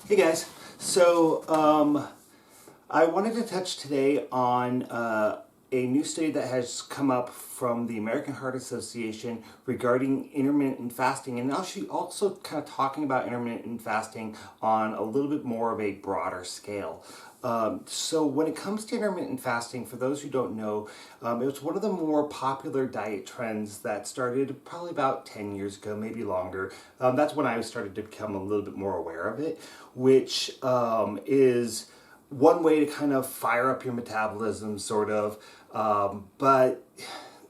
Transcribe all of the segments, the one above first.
Hey guys, I wanted to touch today on a new study that has come up from the American Heart Association regarding intermittent fasting, and actually also kind of talking about intermittent fasting on a little bit more of a broader scale. So when it comes to intermittent fasting, for those who don't know, it was one of the more popular diet trends that started probably about 10 years ago, maybe longer. That's when I started to become a little bit more aware of it, which is one way to kind of fire up your metabolism, sort of. But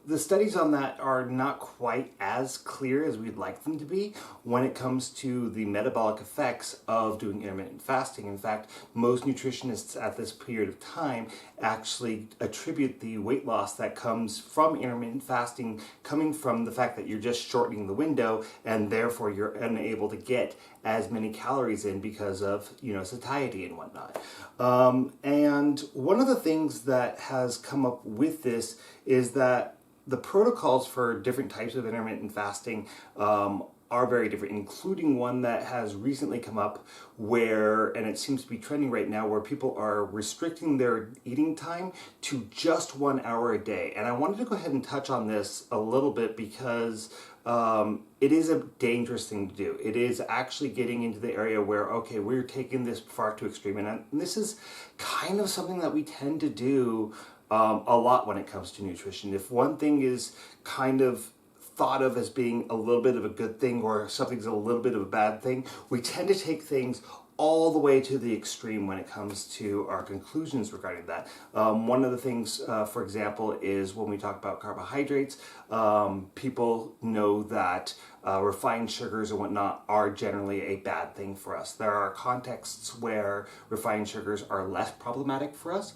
the studies on that are not quite as clear as we'd like them to be when it comes to the metabolic effects of doing intermittent fasting. In fact, most nutritionists at this period of time actually attribute the weight loss that comes from intermittent fasting coming from the fact that you're just shortening the window and therefore you're unable to get as many calories in because of satiety and whatnot. And one of the things that has come up with this is that the protocols for different types of intermittent fasting are very different, including one that has recently come up where, and it seems to be trending right now, where people are restricting their eating time to just 1 hour a day. And I wanted to go ahead and touch on this a little bit because it is a dangerous thing to do. It is actually getting into the area where, okay, we're taking this far too extreme. And this is kind of something that we tend to do a lot when it comes to nutrition. If one thing is kind of thought of as being a little bit of a good thing or something's a little bit of a bad thing, we tend to take things all the way to the extreme when it comes to our conclusions regarding that. One of the things, for example, is when we talk about carbohydrates, people know that refined sugars and whatnot are generally a bad thing for us. There are contexts where refined sugars are less problematic for us,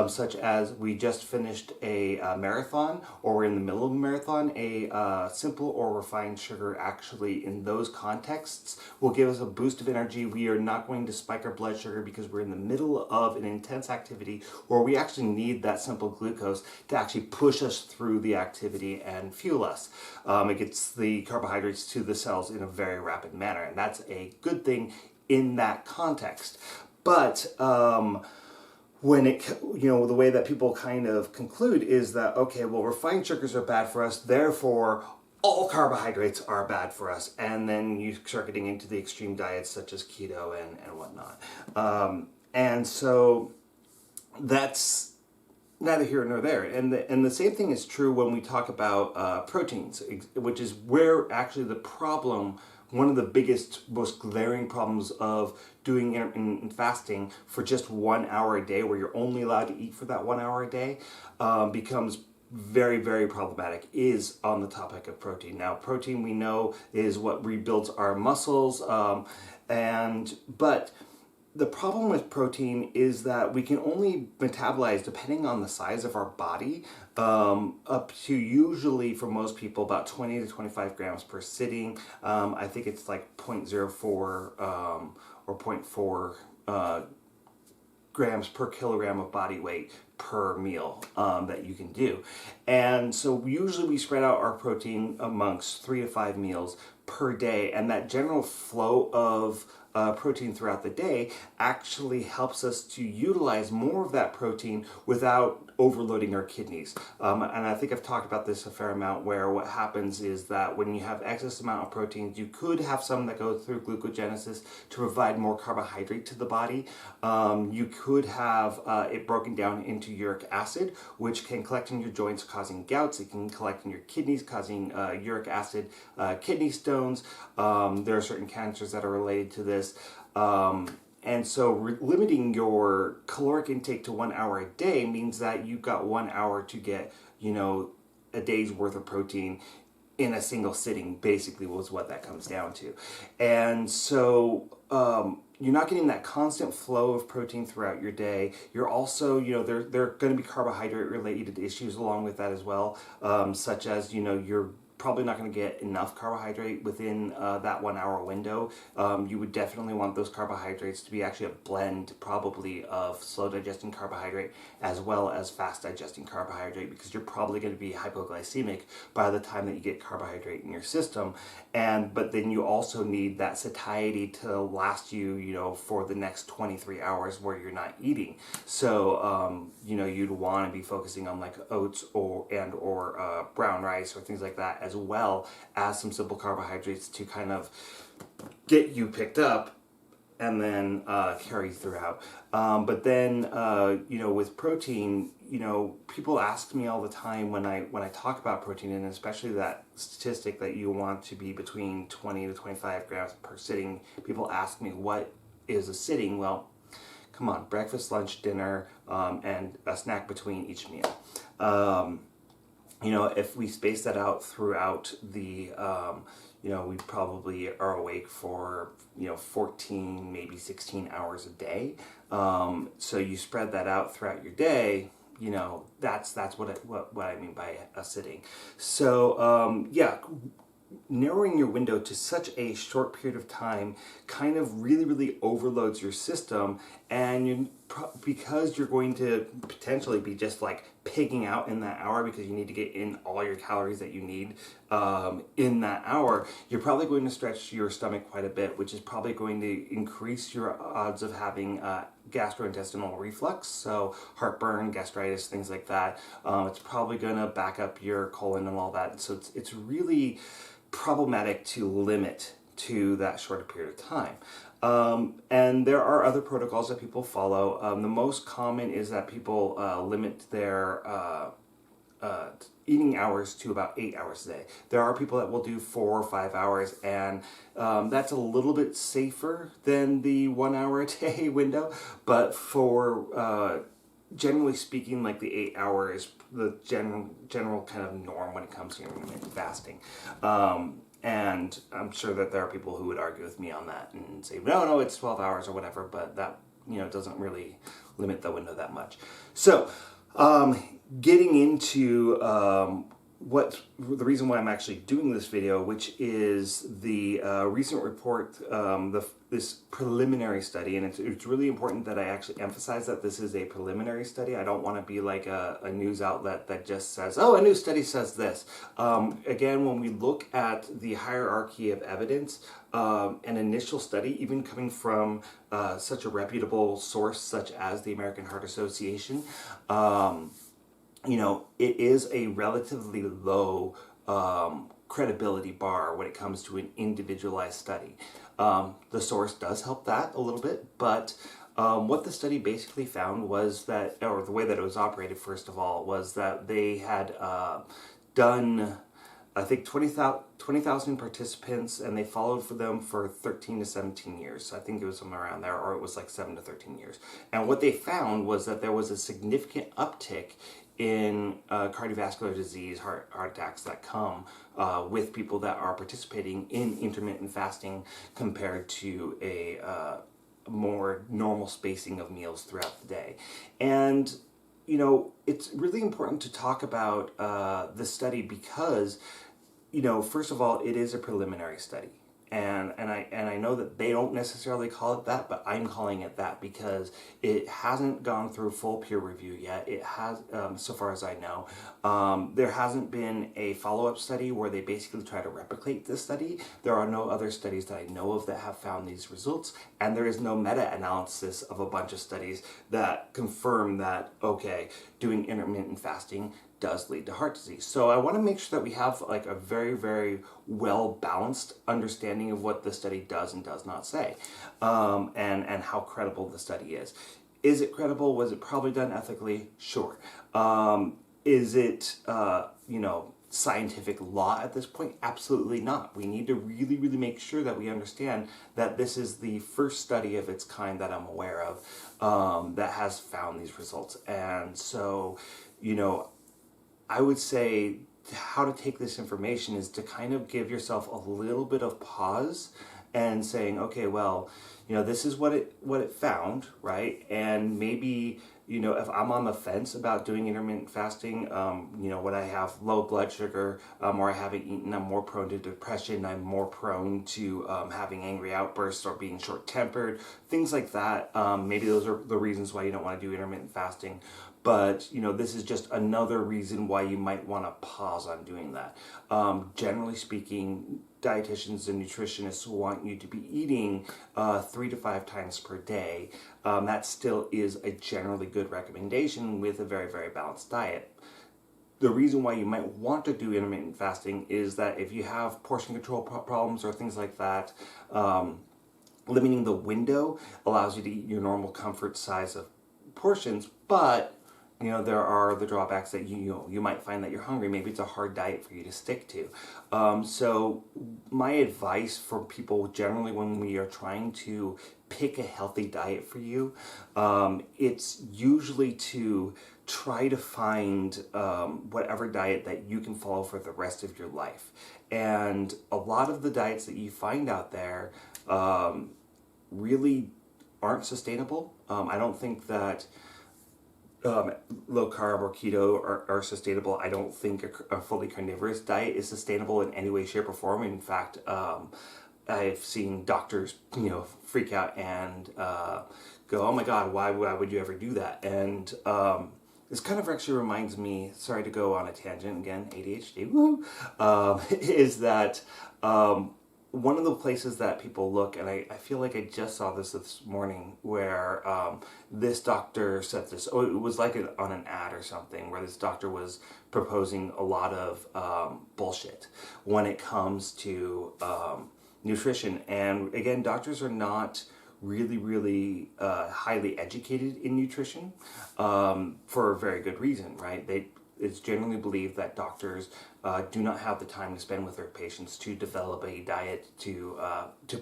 such as we just finished a marathon or we're in the middle of a marathon. A simple or refined sugar actually in those contexts will give us a boost of energy. We are not going to spike our blood sugar because we're in the middle of an intense activity where we actually need that simple glucose to actually push us through the activity and fuel us. It gets the carbohydrates to the cells in a very rapid manner, and that's a good thing in that context. But when the way that people kind of conclude is that, okay, well, refined sugars are bad for us, therefore all carbohydrates are bad for us, and then you start getting into the extreme diets such as keto and whatnot. And so that's neither here nor there. And the same thing is true when we talk about proteins, which is where actually the problem, one of the biggest, most glaring problems of doing intermittent fasting for just 1 hour a day, where you're only allowed to eat for that 1 hour a day, becomes very, very problematic, is on the topic of protein. Now, protein, we know, is what rebuilds our muscles, but the problem with protein is that we can only metabolize, depending on the size of our body, up to usually, for most people, about 20 to 25 grams per sitting. I think it's like 0.04 or zero point 0.4 grams per kilogram of body weight per meal that you can do. And so usually we spread out our protein amongst 3 to 5 meals per day, and that general flow of protein throughout the day actually helps us to utilize more of that protein without overloading our kidneys. And I think I've talked about this a fair amount, where what happens is that when you have excess amount of proteins, you could have some that go through glucogenesis to provide more carbohydrate to the body. You could have it broken down into uric acid, which can collect in your joints causing gouts. It can collect in your kidneys causing uric acid kidney stones. There are certain cancers that are related to this. And so limiting your caloric intake to 1 hour a day means that you've got 1 hour to get, a day's worth of protein in a single sitting, basically, was what that comes down to. And so you're not getting that constant flow of protein throughout your day. You're also, there are going to be carbohydrate related issues along with that as well, such as, you're probably not going to get enough carbohydrate within that 1 hour window. You would definitely want those carbohydrates to be actually a blend probably of slow digesting carbohydrate as well as fast digesting carbohydrate, because you're probably going to be hypoglycemic by the time that you get carbohydrate in your system. But then you also need that satiety to last you, for the next 23 hours where you're not eating. So, you'd want to be focusing on like oats or brown rice or things like that, as well as some simple carbohydrates to kind of get you picked up and then carry throughout. But then, with protein, people ask me all the time when I talk about protein, and especially that statistic that you want to be between 20 to 25 grams per sitting. People ask me, what is a sitting? Well, come on, breakfast, lunch, dinner, and a snack between each meal. If we space that out throughout the, we probably are awake for, 14, maybe 16 hours a day. So you spread that out throughout your day, that's what I mean by a sitting. So, narrowing your window to such a short period of time kind of really overloads your system, and because you're going to potentially be just like pigging out in that hour because you need to get in all your calories that you need in that hour, you're probably going to stretch your stomach quite a bit, which is probably going to increase your odds of having gastrointestinal reflux, so heartburn, gastritis, things like that. It's probably going to back up your colon and all that, so it's really problematic to limit to that shorter period of time. And there are other protocols that people follow. The most common is that people limit their eating hours to about 8 hours a day. There are people that will do 4 or 5 hours, and that's a little bit safer than the 1 hour a day window, but for generally speaking, like the 8 hour is the general kind of norm when it comes to intermittent fasting. And I'm sure that there are people who would argue with me on that and say, no, it's 12 hours or whatever, but that, doesn't really limit the window that much. So, getting into the reason why I'm actually doing this video, which is the recent report, this preliminary study, and it's really important that I actually emphasize that this is a preliminary study. I don't want to be like a news outlet that just says, oh, a new study says this. Again, when we look at the hierarchy of evidence, an initial study, even coming from such a reputable source such as the American Heart Association, it is a relatively low credibility bar when it comes to an individualized study. The source does help that a little bit, but what the study basically found was that, or the way that it was operated, first of all, was that they had done, I think, 20,000 participants, and they followed for them for 13 to 17 years. So I think it was somewhere around there, or it was like 7 to 13 years. And what they found was that there was a significant uptick in cardiovascular disease, heart attacks that come with people that are participating in intermittent fasting compared to a more normal spacing of meals throughout the day. And it's really important to talk about the study because, first of all, it is a preliminary study. And I know that they don't necessarily call it that, but I'm calling it that because it hasn't gone through full peer review yet. It has, so far as I know, there hasn't been a follow-up study where they basically try to replicate this study. There are no other studies that I know of that have found these results, and there is no meta-analysis of a bunch of studies that confirm that, okay, doing intermittent fasting does lead to heart disease. So I want to make sure that we have like a very, very well-balanced understanding of what the study does and does not say, and how credible the study is. Is it credible? Was it probably done ethically? Sure. Is it, scientific law at this point? Absolutely not. We need to really, really make sure that we understand that this is the first study of its kind that I'm aware of that has found these results. And so, I would say how to take this information is to kind of give yourself a little bit of pause and saying, okay, well, this is what it found, right? And maybe, if I'm on the fence about doing intermittent fasting, when I have low blood sugar, or I haven't eaten, I'm more prone to depression, I'm more prone to having angry outbursts or being short-tempered, things like that. Maybe those are the reasons why you don't want to do intermittent fasting. But, this is just another reason why you might want to pause on doing that. Generally speaking, dietitians and nutritionists want you to be eating 3 to 5 times per day. That still is a generally good recommendation with a very, very balanced diet. The reason why you might want to do intermittent fasting is that if you have portion control problems or things like that, limiting the window allows you to eat your normal comfort size of portions, but there are the drawbacks that you might find that you're hungry. Maybe it's a hard diet for you to stick to. So my advice for people generally when we are trying to pick a healthy diet for you, it's usually to try to find whatever diet that you can follow for the rest of your life. And a lot of the diets that you find out there really aren't sustainable. I don't think that low carb or keto are sustainable. I don't think a fully carnivorous diet is sustainable in any way, shape, or form. In fact, I've seen doctors, freak out and go, "Oh my God, why would you ever do that?" And this kind of actually reminds me. Sorry to go on a tangent again. ADHD, woo. Is that one of the places that people look, and I feel like I just saw this morning, where this doctor said this, it was like on an ad or something, where this doctor was proposing a lot of bullshit when it comes to nutrition. And again, doctors are not really highly educated in nutrition for a very good reason, right? It's generally believed that doctors do not have the time to spend with their patients to develop a diet, to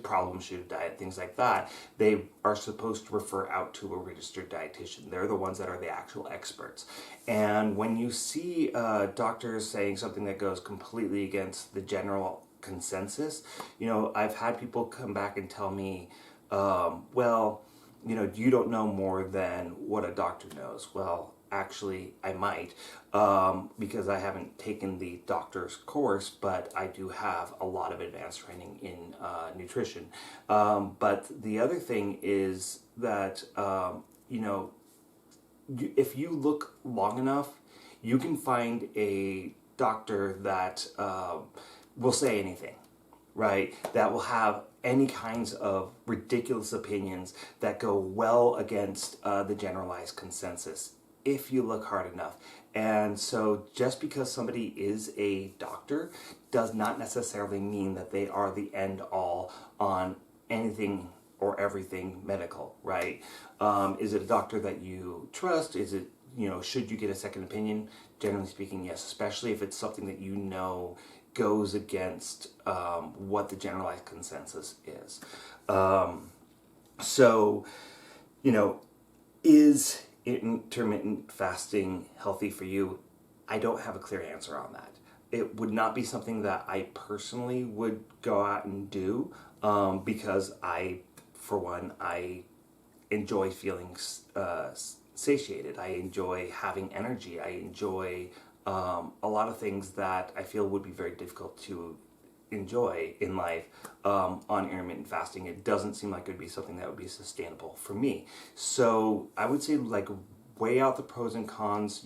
problem shoot a diet, things like that. They are supposed to refer out to a registered dietitian. They're the ones that are the actual experts. And when you see doctors saying something that goes completely against the general consensus, I've had people come back and tell me, well, you don't know more than what a doctor knows. Well, actually, I might, because I haven't taken the doctor's course, but I do have a lot of advanced training in nutrition. But the other thing is that, if you look long enough, you can find a doctor that will say anything, right? That will have any kinds of ridiculous opinions that go well against the generalized consensus, if you look hard enough. And so just because somebody is a doctor does not necessarily mean that they are the end all on anything or everything medical, right? Is it a doctor that you trust? Is it, should you get a second opinion? Generally speaking, yes, especially if it's something that goes against what the generalized consensus is. So, is intermittent fasting healthy for you? I don't have a clear answer on that. It would not be something that I personally would go out and do because for one, I enjoy feeling satiated. I enjoy having energy. I enjoy a lot of things that I feel would be very difficult to enjoy in life on intermittent fasting. It doesn't seem like it would be something that would be sustainable for me. So I would say, weigh out the pros and cons.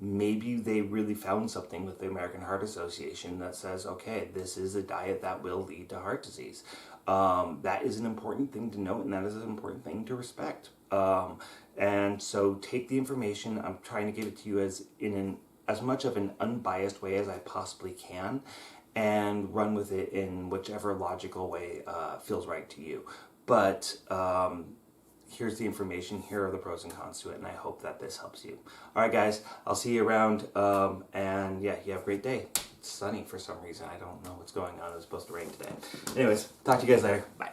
Maybe they really found something with the American Heart Association that says, okay, this is a diet that will lead to heart disease. That is an important thing to note, and that is an important thing to respect. And so take the information. I'm trying to give it to you as much of an unbiased way as I possibly can, and run with it in whichever logical way feels right to you. But here's the information, here are the pros and cons to it, and I hope that this helps you. All right, guys, I'll see you around, and yeah, you have a great day. It's sunny for some reason. I don't know what's going on. It was supposed to rain today. Anyways, talk to you guys later. Bye.